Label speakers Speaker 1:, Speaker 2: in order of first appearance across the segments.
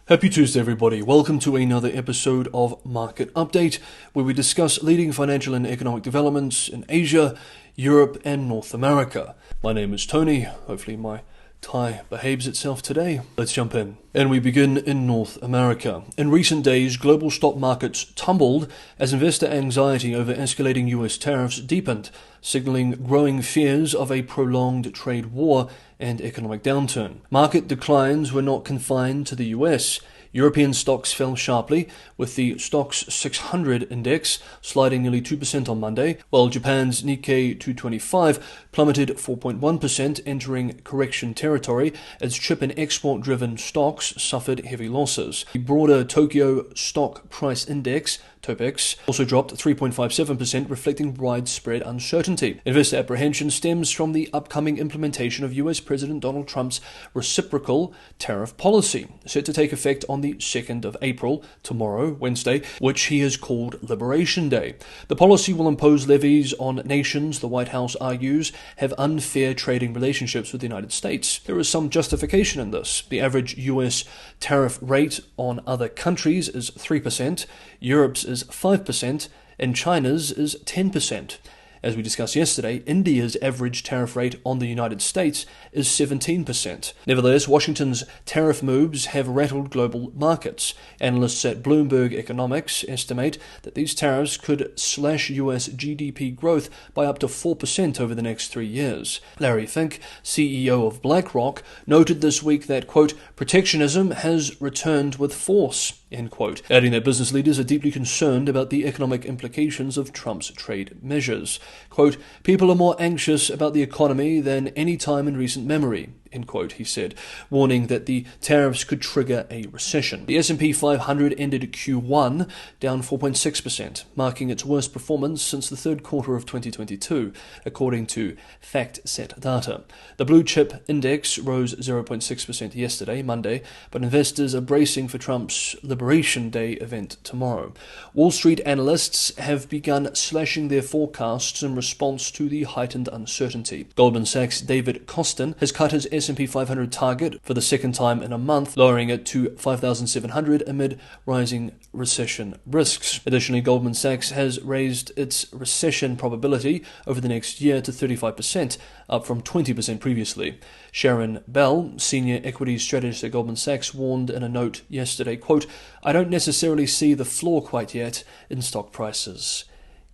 Speaker 1: Happy Tuesday, everybody. Welcome to another episode of Market Update, where we discuss leading financial and economic developments in Asia, Europe, and North America. My name is Tony. Hopefully my tie behaves itself today. Let's jump in. And we begin in North America. In recent days, global stock markets tumbled as investor anxiety over escalating US tariffs deepened, signaling growing fears of a prolonged trade war and economic downturn. Market declines were not confined to the US. European stocks fell sharply, with the Stoxx 600 index sliding nearly 2% on Monday, while Japan's Nikkei 225 plummeted 4.1%, entering correction territory as chip and export-driven stocks suffered heavy losses. The broader Tokyo Stock Price Index TOPIX also dropped 3.57%, reflecting widespread uncertainty. Investor apprehension stems from the upcoming implementation of US President Donald Trump's reciprocal tariff policy, set to take effect on the 2nd of April, tomorrow, Wednesday, which he has called Liberation Day. The policy will impose levies on nations the White House argues have unfair trading relationships with the United States. There is some justification in this. The average US tariff rate on other countries is 3%, Europe's is 5%, and China's is 10%. As we discussed yesterday, India's average tariff rate on the United States is 17%. Nevertheless, Washington's tariff moves have rattled global markets. Analysts at Bloomberg Economics estimate that these tariffs could slash US GDP growth by up to 4% over the next 3 years. Larry Fink, CEO of BlackRock, noted this week that, quote, protectionism has returned with force, end quote, adding that business leaders are deeply concerned about the economic implications of Trump's trade measures. Quote, people are more anxious about the economy than any time in recent memory, end quote, he said, warning that the tariffs could trigger a recession. The S&P 500 ended Q1 down 4.6%, marking its worst performance since the third quarter of 2022, according to FactSet data. The blue chip index rose 0.6% yesterday, Monday, but investors are bracing for Trump's Liberation Day event tomorrow. Wall Street analysts have begun slashing their forecasts in response to the heightened uncertainty. Goldman Sachs' David Kostin has cut his S&P 500 target for the second time in a month, lowering it to 5,700 amid rising recession risks. Additionally, Goldman Sachs has raised its recession probability over the next year to 35%, up from 20% previously. Sharon Bell, senior equities strategist at Goldman Sachs, warned in a note yesterday, quote, I don't necessarily see the floor quite yet in stock prices.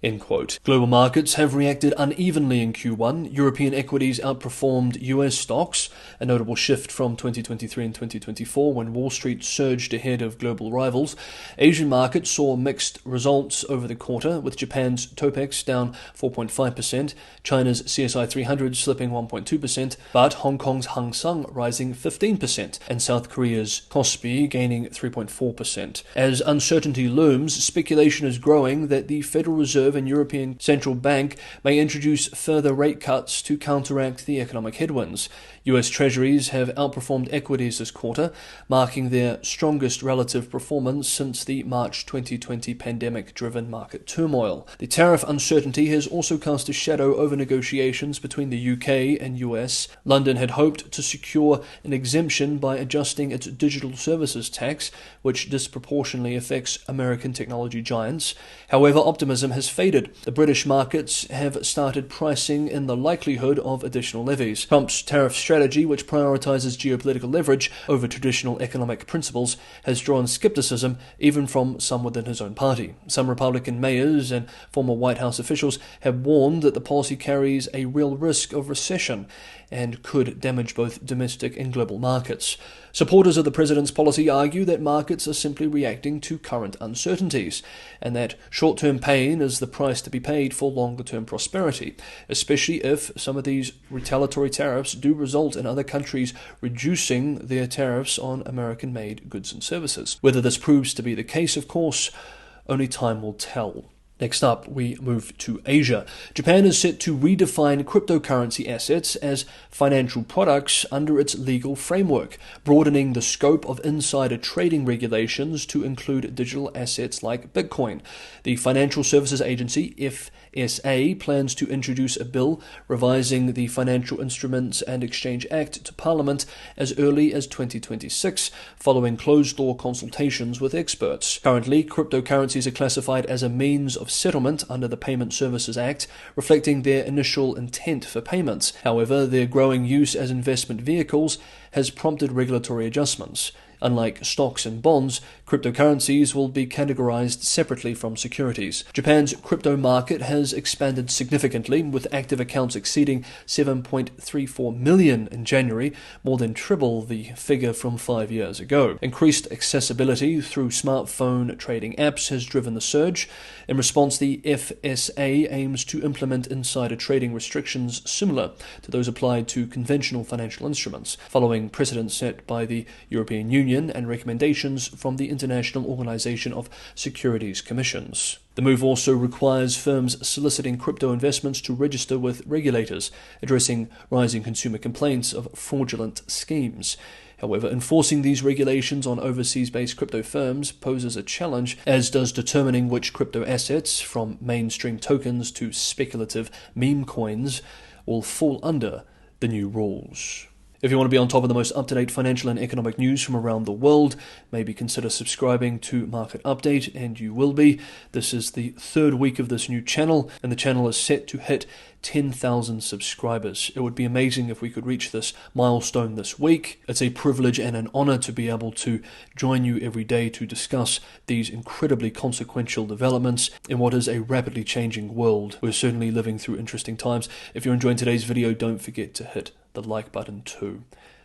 Speaker 1: End quote. Global markets have reacted unevenly in Q1. European equities outperformed US stocks, a notable shift from 2023 and 2024 when Wall Street surged ahead of global rivals. Asian markets saw mixed results over the quarter, with Japan's TOPIX down 4.5%, China's CSI 300 slipping 1.2%, but Hong Kong's Hang Seng rising 15%, and South Korea's Kospi gaining 3.4%. As uncertainty looms, speculation is growing that the Federal Reserve and European Central Bank may introduce further rate cuts to counteract the economic headwinds. US Treasuries have outperformed equities this quarter, marking their strongest relative performance since the March 2020 pandemic-driven market turmoil. The tariff uncertainty has also cast a shadow over negotiations between the UK and US. London had hoped to secure an exemption by adjusting its digital services tax, which disproportionately affects American technology giants. However, optimism has faded. The British markets have started pricing in the likelihood of additional levies. Trump's tariff strategy, which prioritizes geopolitical leverage over traditional economic principles, has drawn skepticism even from some within his own party. Some Republican mayors and former White House officials have warned that the policy carries a real risk of recession and could damage both domestic and global markets. Supporters of the president's policy argue that markets are simply reacting to current uncertainties, and that short-term pain is the price to be paid for longer-term prosperity, especially if some of these retaliatory tariffs do result in other countries reducing their tariffs on American-made goods and services. Whether this proves to be the case, of course, only time will tell. Next up, we move to Asia. Japan is set to redefine cryptocurrency assets as financial products under its legal framework, broadening the scope of insider trading regulations to include digital assets like Bitcoin. The Financial Services Agency, FSA, plans to introduce a bill revising the Financial Instruments and Exchange Act to Parliament as early as 2026, following closed-door consultations with experts. Currently, cryptocurrencies are classified as a means of settlement under the Payment Services Act, reflecting their initial intent for payments. However, their growing use as investment vehicles has prompted regulatory adjustments. Unlike stocks and bonds, cryptocurrencies will be categorized separately from securities. Japan's crypto market has expanded significantly, with active accounts exceeding 7.34 million in January, more than triple the figure from 5 years ago. Increased accessibility through smartphone trading apps has driven the surge. In response, the FSA aims to implement insider trading restrictions similar to those applied to conventional financial instruments, following precedents set by the European Union and recommendations from the International Organization of Securities Commissions. The move also requires firms soliciting crypto investments to register with regulators, addressing rising consumer complaints of fraudulent schemes. However, enforcing these regulations on overseas-based crypto firms poses a challenge, as does determining which crypto assets, from mainstream tokens to speculative meme coins, will fall under the new rules. If you want to be on top of the most up-to-date financial and economic news from around the world, maybe consider subscribing to Market Update, and you will be. This is the third week of this new channel, and the channel is set to hit 10,000 subscribers. It would be amazing if we could reach this milestone this week. It's a privilege and an honor to be able to join you every day to discuss these incredibly consequential developments in what is a rapidly changing world. We're certainly living through interesting times. If you're enjoying today's video, don't forget to hit the like button too.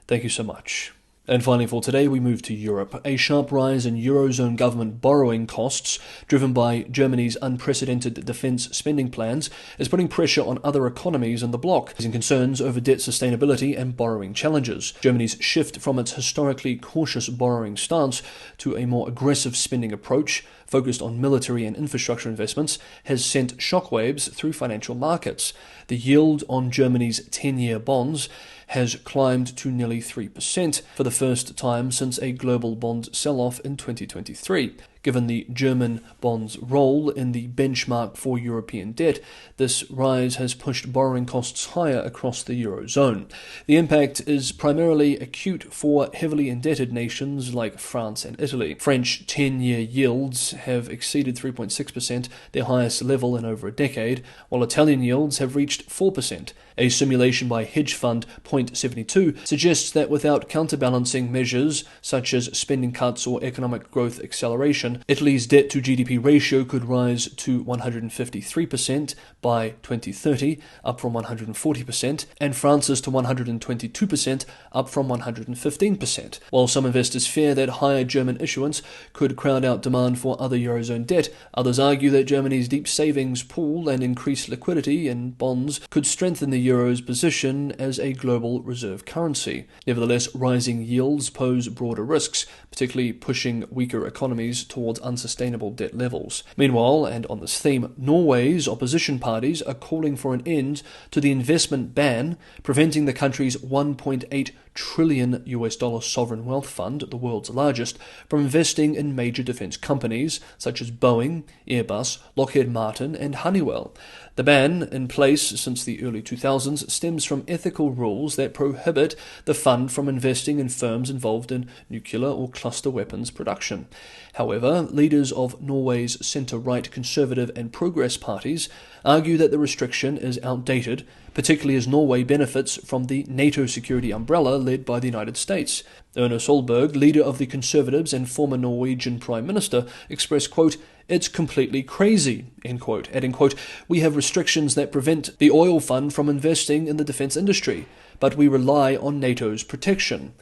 Speaker 1: Thank you so much. And finally for today, we move to Europe. A sharp rise in Eurozone government borrowing costs, driven by Germany's unprecedented defence spending plans, is putting pressure on other economies in the bloc, raising concerns over debt sustainability and borrowing challenges. Germany's shift from its historically cautious borrowing stance to a more aggressive spending approach, focused on military and infrastructure investments, has sent shockwaves through financial markets. The yield on Germany's 10-year bonds has climbed to nearly 3% for the first time since a global bond sell-off in 2023. Given the German bond's role in the benchmark for European debt, this rise has pushed borrowing costs higher across the Eurozone. The impact is primarily acute for heavily indebted nations like France and Italy. French 10-year yields have exceeded 3.6%, their highest level in over a decade, while Italian yields have reached 4%. A simulation by hedge fund Point72 suggests that without counterbalancing measures such as spending cuts or economic growth acceleration, Italy's debt to GDP ratio could rise to 153% by 2030, up from 140%, and France's to 122%, up from 115%. While some investors fear that higher German issuance could crowd out demand for other Eurozone debt, others argue that Germany's deep savings pool and increased liquidity in bonds could strengthen the euro's position as a global reserve currency. Nevertheless, rising yields pose broader risks, particularly pushing weaker economies towards unsustainable debt levels. Meanwhile, and on this theme, Norway's opposition parties are calling for an end to the investment ban, preventing the country's $1.8 trillion sovereign wealth fund, the world's largest, from investing in major defense companies such as Boeing, Airbus, Lockheed Martin, and Honeywell. The ban, in place since the early 2000s, stems from ethical rules that prohibit the fund from investing in firms involved in nuclear or cluster weapons production. However, leaders of Norway's centre-right Conservative and Progress parties argue that the restriction is outdated, particularly as Norway benefits from the NATO security umbrella led by the United States. Erna Solberg, leader of the Conservatives and former Norwegian Prime Minister, expressed, quote, "It's completely crazy," end quote, adding, quote, "We have restrictions that prevent the oil fund from investing in the defence industry, but we rely on NATO's protection,"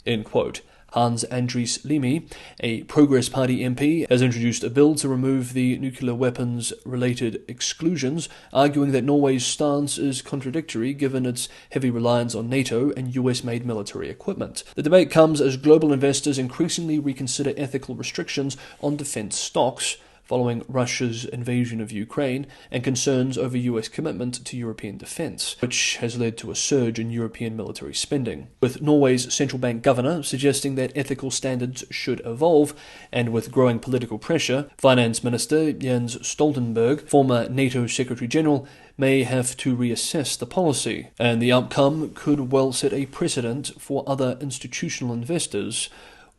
Speaker 1: end quote. Hans Andries Limi, a Progress Party MP, has introduced a bill to remove the nuclear weapons-related exclusions, arguing that Norway's stance is contradictory given its heavy reliance on NATO and US-made military equipment. The debate comes as global investors increasingly reconsider ethical restrictions on defence stocks, following Russia's invasion of Ukraine and concerns over US commitment to European defence, which has led to a surge in European military spending, with Norway's central bank governor suggesting that ethical standards should evolve, and with growing political pressure, Finance Minister Jens Stoltenberg, former NATO Secretary General, may have to reassess the policy, and the outcome could well set a precedent for other institutional investors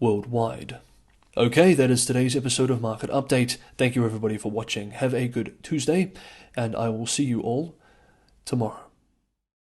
Speaker 1: worldwide. Okay, that is today's episode of Market Update. Thank you everybody for watching. Have a good Tuesday, and I will see you all tomorrow.